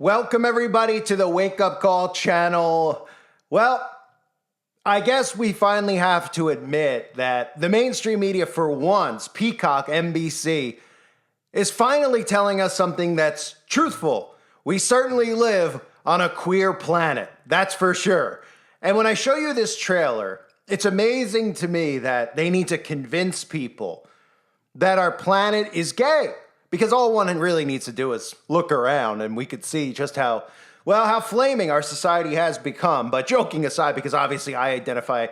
Welcome everybody to the Wake Up Call channel. Well, I guess we finally have to admit that the mainstream media for once, Peacock, NBC, is finally telling us something that's truthful. We certainly live on a queer planet, that's for sure. And when I show you this trailer, it's amazing to me that they need to convince people that our planet is gay. Because all one really needs to do is look around and we could see just how flaming our society has become. But joking aside, because obviously I identify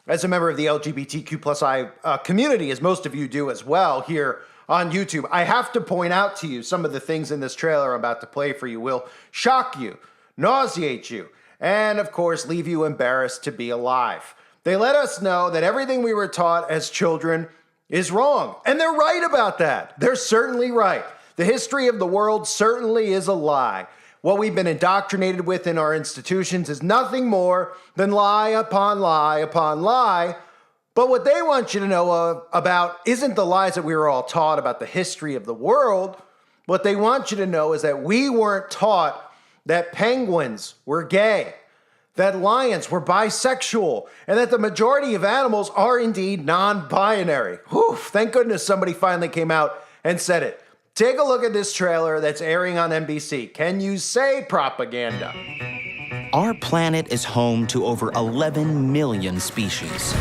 as a member of the LGBTQ+I community, as most of you do as well here on YouTube, I have to point out to you some of the things in this trailer I'm about to play for you will shock you, nauseate you, and of course leave you embarrassed to be alive. They let us know that everything we were taught as children is wrong. And they're right about that. They're certainly right. The history of the world certainly is a lie. What we've been indoctrinated with in our institutions is nothing more than lie upon lie upon lie. But what they want you to know about isn't the lies that we were all taught about the history of the world. What they want you to know is that we weren't taught that penguins were gay, that lions were bisexual, and that the majority of animals are indeed non-binary. Whew, thank goodness somebody finally came out and said it. Take a look at this trailer that's airing on NBC. Can you say propaganda? Our planet is home to over 11 million species.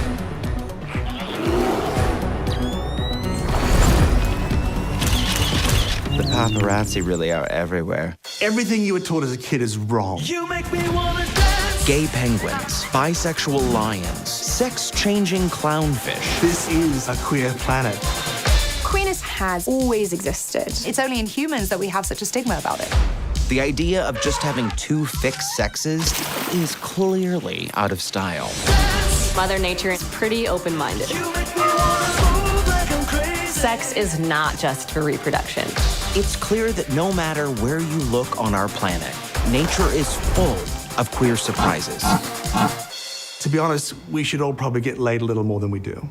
The paparazzi really are everywhere. Everything you were taught as a kid is wrong. You make me wanna dance. Gay penguins, bisexual lions, sex-changing clownfish. This is a queer planet. Queerness has always existed. It's only in humans that we have such a stigma about it. The idea of just having two fixed sexes is clearly out of style. Mother Nature is pretty open-minded. Sex is not just for reproduction. It's clear that no matter where you look on our planet, nature is full of queer surprises. To be honest, we should all probably get laid a little more than we do.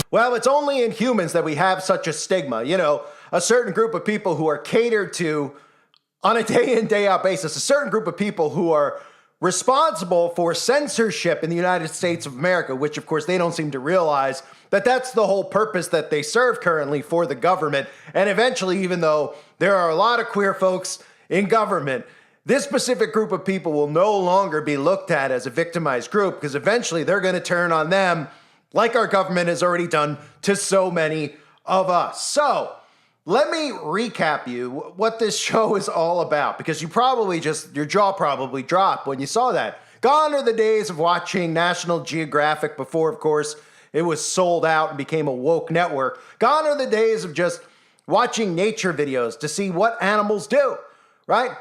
Well, it's only in humans that we have such a stigma. You know, a certain group of people who are catered to on a day in, day out basis, a certain group of people who are responsible for censorship in the United States of America, which of course they don't seem to realize that that's the whole purpose that they serve currently for the government. And eventually, even though there are a lot of queer folks in government, this specific group of people will no longer be looked at as a victimized group because eventually they're going to turn on them like our government has already done to so many of us. So let me recap you what this show is all about, because your jaw probably dropped when you saw that. Gone are the days of watching National Geographic before, of course, it was sold out and became a woke network. Gone are the days of just watching nature videos to see what animals do, right?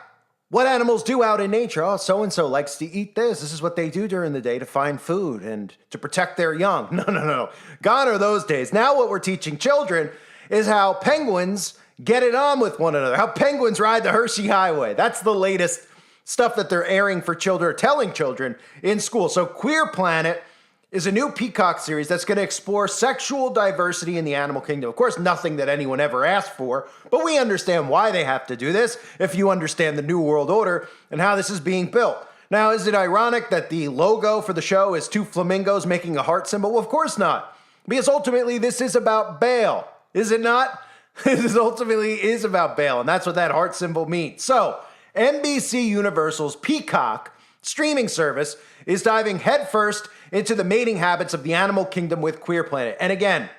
What animals do out in nature. Oh, so-and-so likes to eat this. This is what they do during the day to find food and to protect their young. No. Gone are those days. Now what we're teaching children is how penguins get it on with one another, how penguins ride the Hershey Highway. That's the latest stuff that they're airing for children, or telling children in school. So Queer Planet is a new Peacock series that's going to explore sexual diversity in the animal kingdom. Of course, nothing that anyone ever asked for, but we understand why they have to do this if you understand the New World Order and how this is being built. Now, is it ironic that the logo for the show is two flamingos making a heart symbol? Well, of course not, because ultimately this is about Baal, is it not? This ultimately is about Baal, and that's what that heart symbol means. So, NBC Universal's Peacock streaming service is diving headfirst into the mating habits of the animal kingdom with Queer Planet. And again,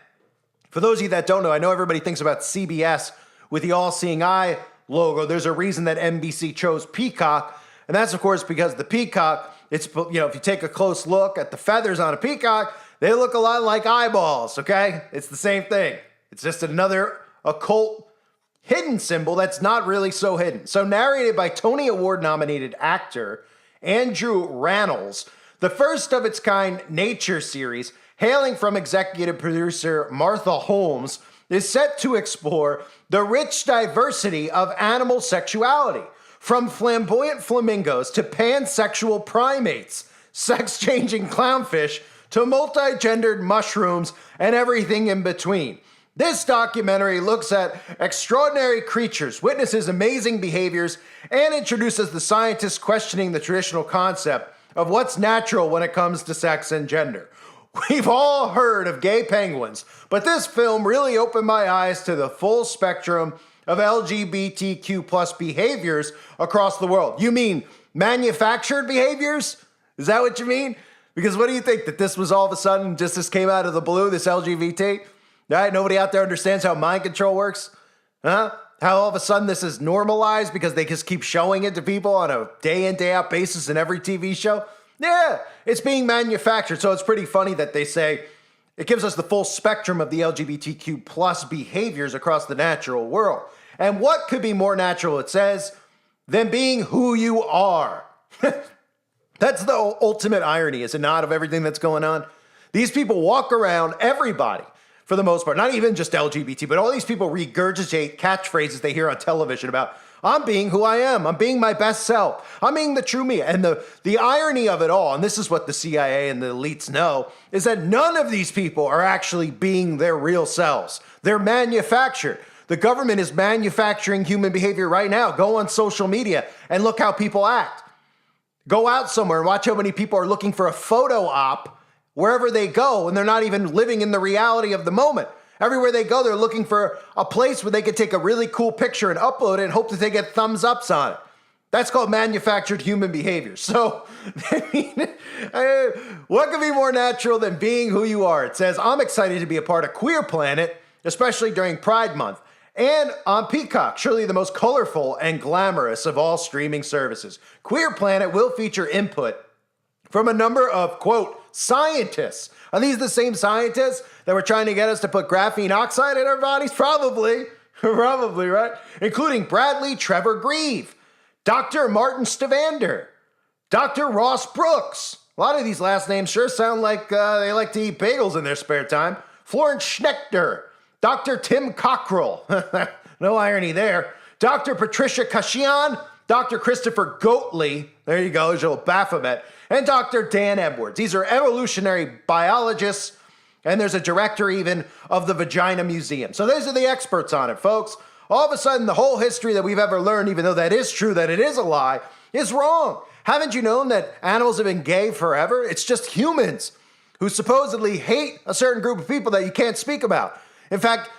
for those of you that don't know, I know everybody thinks about CBS with the all-seeing eye logo. There's a reason that NBC chose Peacock, and that's of course because the peacock, if you take a close look at the feathers on a peacock, they look a lot like eyeballs, okay? It's the same thing. It's just another occult hidden symbol that's not really so hidden. So narrated by Tony Award-nominated actor Andrew Rannells, the first of its kind nature series, hailing from executive producer Martha Holmes, is set to explore the rich diversity of animal sexuality, from flamboyant flamingos to pansexual primates, sex-changing clownfish to multi-gendered mushrooms and everything in between. This documentary looks at extraordinary creatures, witnesses amazing behaviors, and introduces the scientists questioning the traditional concept of what's natural when it comes to sex and gender. We've all heard of gay penguins, but this film really opened my eyes to the full spectrum of LGBTQ plus behaviors across the world. You mean manufactured behaviors? Is that what you mean? Because what do you think, that this was all of a sudden just this came out of the blue, this LGBT? Right? Nobody out there understands how mind control works? Huh? How all of a sudden this is normalized because they just keep showing it to people on a day in, day out basis in every TV show? Yeah, it's being manufactured. So it's pretty funny that they say it gives us the full spectrum of the LGBTQ plus behaviors across the natural world. And what could be more natural, it says, than being who you are? That's the ultimate irony, is it not, of everything that's going on? These people walk around, everybody, for the most part, not even just LGBT, but all these people regurgitate catchphrases they hear on television about, I'm being who I am, I'm being my best self, I'm being the true me. And the irony of it all, and this is what the CIA and the elites know, is that none of these people are actually being their real selves. They're manufactured. The government is manufacturing human behavior right now. Go on social media and look how people act. Go out somewhere and watch how many people are looking for a photo op wherever they go, and they're not even living in the reality of the moment. Everywhere they go, they're looking for a place where they could take a really cool picture and upload it and hope that they get thumbs ups on it. That's called manufactured human behavior. So, I mean, what could be more natural than being who you are? It says, I'm excited to be a part of Queer Planet, especially during Pride Month. And on Peacock, surely the most colorful and glamorous of all streaming services. Queer Planet will feature input from a number of, quote, scientists. Are these the same scientists that were trying to get us to put graphene oxide in our bodies? Probably. Probably, right? Including Bradley Trevor Grieve, Dr. Martin Stavander, Dr. Ross Brooks. A lot of these last names sure sound like they like to eat bagels in their spare time. Florence Schnechter, Dr. Tim Cockrell, no irony there, Dr. Patricia Kashian, Dr. Christopher Goatley, there you go, Joel Baphomet, and Dr. Dan Edwards. These are evolutionary biologists, and there's a director even of the Vagina Museum. So those are the experts on it, folks. All of a sudden, the whole history that we've ever learned, even though that is true, that it is a lie, is wrong. Haven't you known that animals have been gay forever? It's just humans who supposedly hate a certain group of people that you can't speak about. In fact,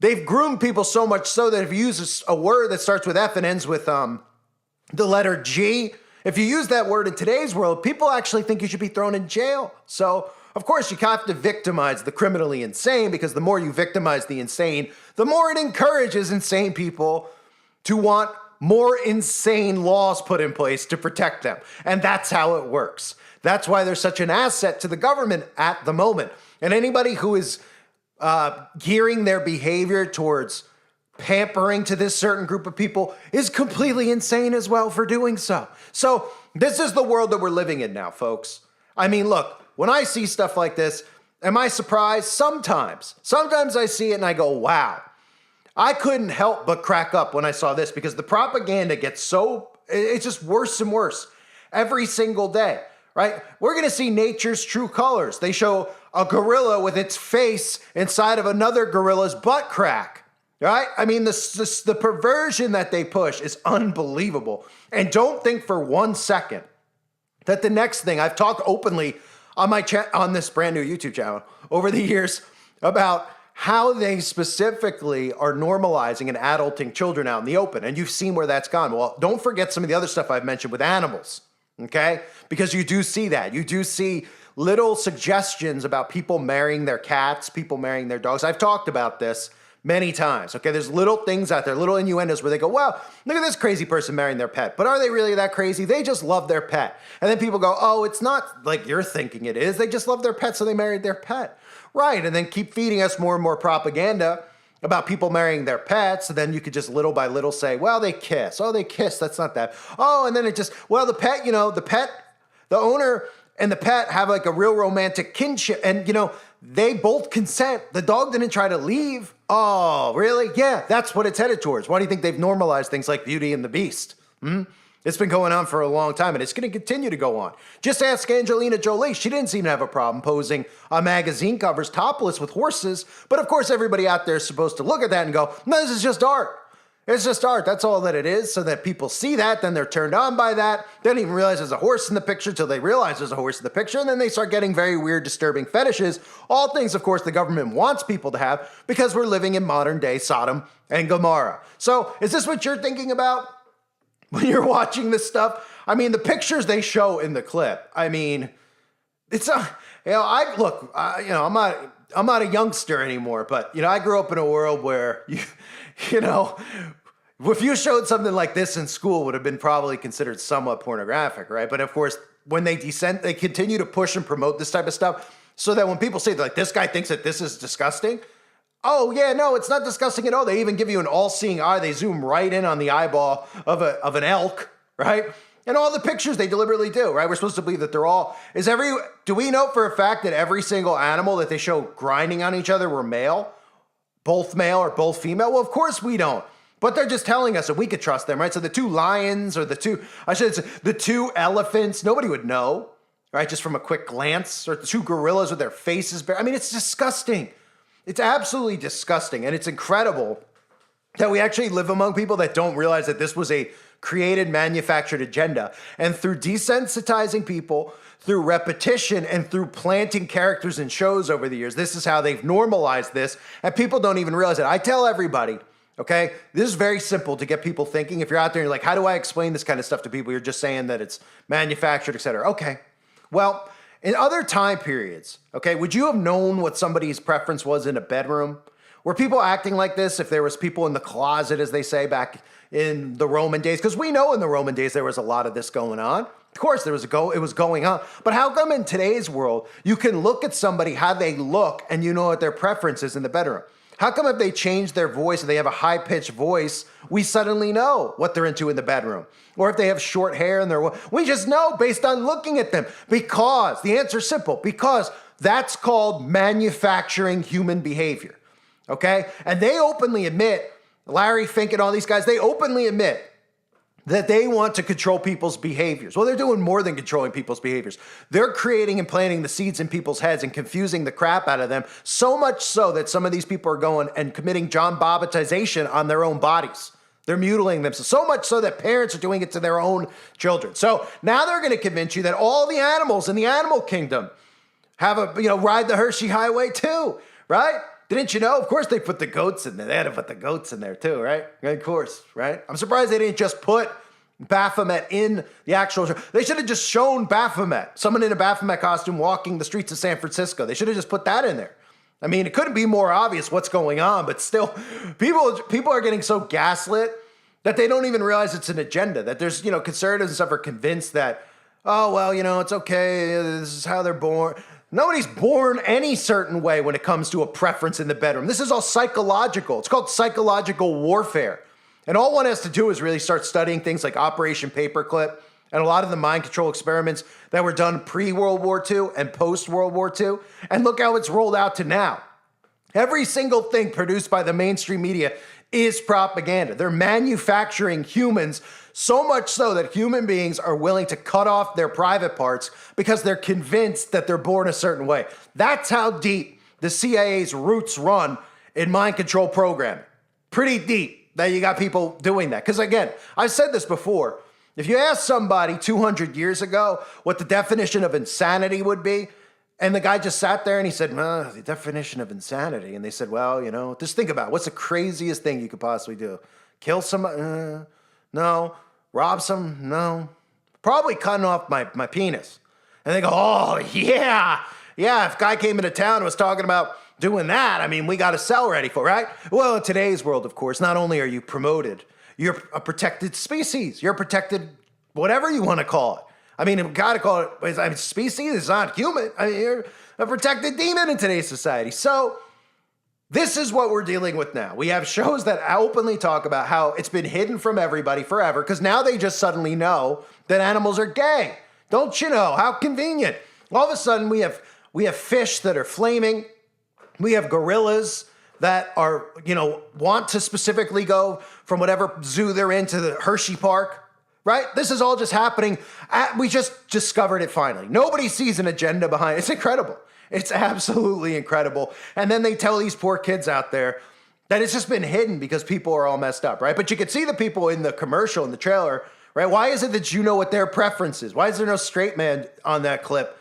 they've groomed people so much so that if you use a word that starts with F and ends with the letter G, if you use that word in today's world, people actually think you should be thrown in jail. So, of course, you have to victimize the criminally insane, because the more you victimize the insane, the more it encourages insane people to want more insane laws put in place to protect them. And that's how it works. That's why there's such an asset to the government at the moment. And anybody who is gearing their behavior towards pampering to this certain group of people is completely insane as well for doing so. So this is the world that we're living in now, folks. I mean, look, when I see stuff like this, am I surprised? Sometimes. Sometimes I see it and I go, wow. I couldn't help but crack up when I saw this, because the propaganda gets it's just worse and worse every single day, right? We're going to see nature's true colors. They show a gorilla with its face inside of another gorilla's butt crack, right? I mean, the perversion that they push is unbelievable. And don't think for 1 second that the next thing, I've talked openly on on this brand new YouTube channel over the years about how they specifically are normalizing and adulting children out in the open. And you've seen where that's gone. Well, don't forget some of the other stuff I've mentioned with animals, okay? Because you do see that. You do see little suggestions about people marrying their cats, people marrying their dogs. I've talked about this many times, okay? There's little things out there, little innuendos where they go, well, look at this crazy person marrying their pet. But are they really that crazy? They just love their pet. And then people go, oh, it's not like you're thinking it is. They just love their pet, so they married their pet. Right, and then keep feeding us more and more propaganda about people marrying their pets. And then you could just little by little say, well, they kiss. Oh, they kiss. That's not that. Oh, and then it just, well, the pet, the owner and the pet have like a real romantic kinship. And, they both consent. The dog didn't try to leave. Oh, really? Yeah, that's what it's headed towards. Why do you think they've normalized things like Beauty and the Beast? It's been going on for a long time, and it's going to continue to go on. Just ask Angelina Jolie. She didn't seem to have a problem posing on magazine covers topless with horses, but of course everybody out there is supposed to look at that and go, no, this is just art. It's just art. That's all that it is, so that people see that, then they're turned on by that. They don't even realize there's a horse in the picture till they realize there's a horse in the picture, and then they start getting very weird, disturbing fetishes. All things, of course, the government wants people to have because we're living in modern day Sodom and Gomorrah. So is this what you're thinking about when you're watching this stuff? I mean, the pictures they show in the clip, I mean, it's a, I'm not a youngster anymore, but, I grew up in a world where, if you showed something like this in school, it would have been probably considered somewhat pornographic, right? But of course, when they continue to push and promote this type of stuff so that when people say, like, this guy thinks that this is disgusting, oh, yeah, no, it's not disgusting at all. They even give you an all-seeing eye. They zoom right in on the eyeball of an elk, right? And all the pictures they deliberately do, right? We're supposed to believe that they're all... Do we know for a fact that every single animal that they show grinding on each other were male? Both male or both female? Well, of course we don't. But they're just telling us that we could trust them, right? So the two lions or the two elephants, nobody would know, right? Just from a quick glance. Or the two gorillas with their faces bare. I mean, it's disgusting. It's absolutely disgusting, and it's incredible that we actually live among people that don't realize that this was a created, manufactured agenda. And through desensitizing people, through repetition, and through planting characters in shows over the years, this is how they've normalized this, and people don't even realize it. I tell everybody, okay, this is very simple to get people thinking. If you're out there and you're like, how do I explain this kind of stuff to people? You're just saying that it's manufactured, etc. Okay, well, in other time periods, okay, would you have known what somebody's preference was in a bedroom? Were people acting like this if there was people in the closet, as they say, back in the Roman days? Because we know in the Roman days there was a lot of this going on. Of course, it was going on. But how come in today's world you can look at somebody, how they look, and you know what their preference is in the bedroom? How come if they change their voice and they have a high-pitched voice, we suddenly know what they're into in the bedroom? Or if they have short hair and we just know based on looking at them. Because, the answer's simple, because that's called manufacturing human behavior, okay? And they openly admit, Larry Fink and all these guys, they openly admit that they want to control people's behaviors. Well, they're doing more than controlling people's behaviors. They're creating and planting the seeds in people's heads and confusing the crap out of them, so much so that some of these people are going and committing John Baptization on their own bodies. They're mutilating themselves, so much so that parents are doing it to their own children. So now they're going to convince you that all the animals in the animal kingdom have ride the Hershey Highway too, right? Didn't you know? Of course they put the goats in there. They had to put the goats in there too, right? Of course, right? I'm surprised they didn't just put Baphomet in the actual show. They should have just shown Baphomet, someone in a Baphomet costume walking the streets of San Francisco. They should have just put that in there. I mean, it couldn't be more obvious what's going on, but still, people are getting so gaslit that they don't even realize it's an agenda, that there's, conservatives and stuff are convinced that, oh, well, it's okay, this is how they're born. Nobody's born any certain way when it comes to a preference in the bedroom. This is all psychological. It's called psychological warfare. And all one has to do is really start studying things like Operation Paperclip and a lot of the mind control experiments that were done pre-World War II and post-World War II. And look how it's rolled out to now. Every single thing produced by the mainstream media is propaganda. They're manufacturing humans so much so that human beings are willing to cut off their private parts because they're convinced that they're born a certain way. That's how deep the CIA's roots run in mind control programming. Pretty deep that you got people doing that. Because again, I've said this before. If you ask somebody 200 years ago what the definition of insanity would be, and the guy just sat there and he said, the definition of insanity. And they said, well, just think about it. What's the craziest thing you could possibly do? Kill somebody? No. Rob some? No. Probably cutting off my penis. And they go, oh, yeah. Yeah, if a guy came into town and was talking about doing that, I mean, we got a cell ready for it, right? Well, in today's world, of course, not only are you promoted, you're a protected species. You're a protected whatever you want to call it. I mean, you've got to call it species. It's not human. I mean, you're a protected demon in today's society. So this is what we're dealing with now. We have shows that openly talk about how it's been hidden from everybody forever because now they just suddenly know that animals are gay. Don't you know? How convenient. All of a sudden, we have fish that are flaming. We have gorillas that are, want to specifically go from whatever zoo they're in to the Hershey Park, right? This is all just happening. We just discovered it finally. Nobody sees an agenda behind it. It's incredible. It's absolutely incredible. And then they tell these poor kids out there that it's just been hidden because people are all messed up, right? But you can see the people in the commercial, in the trailer, right? Why is it that you know what their preference is? Why is there no straight man on that clip?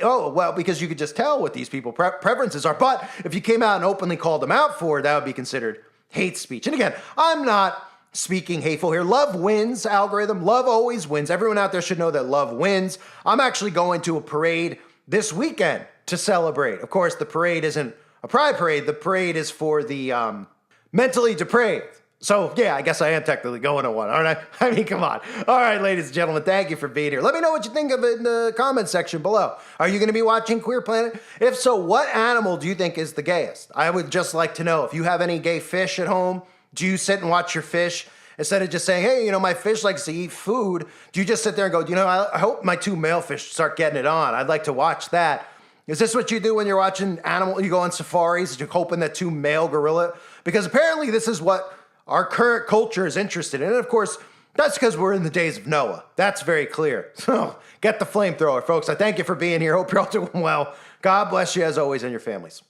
Oh, well, because you could just tell what these people preferences are. But if you came out and openly called them out for it, that would be considered hate speech. And again, I'm not speaking hateful here. Love wins, algorithm. Love always wins. Everyone out there should know that love wins. I'm actually going to a parade this weekend to celebrate. Of course, the parade isn't a pride parade. The parade is for the mentally depraved. So, yeah, I guess I am technically going to one, aren't I? I mean, come on. All right, ladies and gentlemen, thank you for being here. Let me know what you think of it in the comment section below. Are you going to be watching Queer Planet? If so, what animal do you think is the gayest? I would just like to know. If you have any gay fish at home, do you sit and watch your fish? Instead of just saying, hey, you know, my fish likes to eat food, do you just sit there and go, you know, I hope my 2 male fish start getting it on. I'd like to watch that. Is this what you do when you're watching animal? You go on safaris, you're hoping that 2 male gorilla? Because apparently this is what our current culture is interested in. And of course, that's because we're in the days of Noah. That's very clear. So get the flamethrower, folks. I thank you for being here. Hope you're all doing well. God bless you as always and your families.